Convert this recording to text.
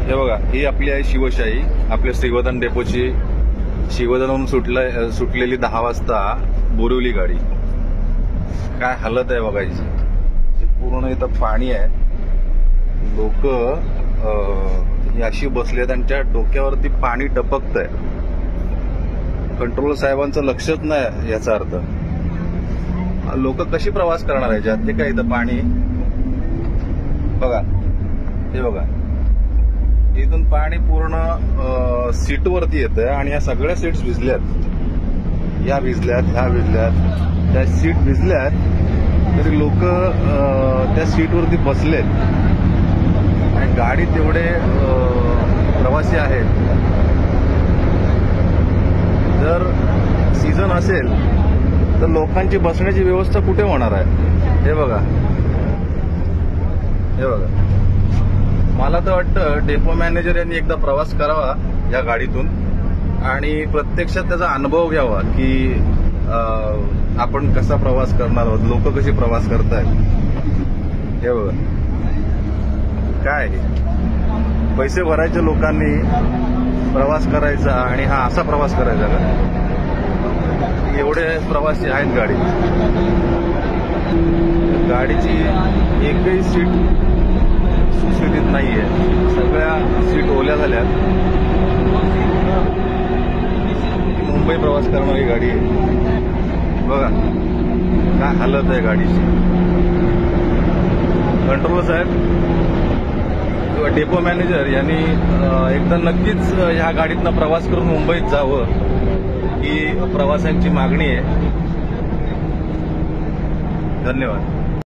हे बघा, ही आपली आहे शिवशाही, आपल्या श्रीवर्धन डेपोची. श्रीवर्धनहून सुटलेली 10 वाजता बोरिवली गाडी. काय हालत आहे बघायची. पूर्ण इथं पाणी आहे. लोक अशी बसले, त्यांच्या डोक्यावरती पाणी टपकतंय. कंट्रोलर साहेबांचं लक्षच नाही याचा अर्थ. लोक कशी प्रवास करणार आहे ज्यात ते काय इथं पाणी बघा. हे बघा, इथून पाणी पूर्ण सीटवरती येतंय आणि या सगळ्या सीट्स भिजल्यात. या भिजल्यात, ह्या भिजल्यात, त्या सीट भिजल्यात, तरी लोक त्या सीटवरती बसलेत. आणि गाडीत एवढे प्रवासी आहेत. जर सीझन असेल तर लोकांची बसण्याची व्यवस्था कुठे होणार आहे. हे बघा, हे बघा. मला तर वाटतं डेपो मॅनेजर यांनी एकदा प्रवास करावा या गाडीतून आणि प्रत्यक्षात त्याचा अनुभव घ्यावा की आपण कसा प्रवास करणार आहोत, लोक कशी प्रवास करतायत. हे बघा, काय पैसे भरायचे लोकांनी प्रवास करायचा आणि हा असा प्रवास करायचा का. एवढे प्रवासी आहेत गाडीत. गाडीची एकही सीट सुस्थितीत नाहीये. सगळ्या सीट ओल्या झाल्यात. मुंबई प्रवास करणारी गाडी आहे. बघा काय हालत आहे गाडीची. कंट्रोलर साहेब किंवा डेपो मॅनेजर यांनी एकदा नक्कीच ह्या गाडीतनं प्रवास करून मुंबईत जावं ही प्रवाशांची मागणी आहे. धन्यवाद.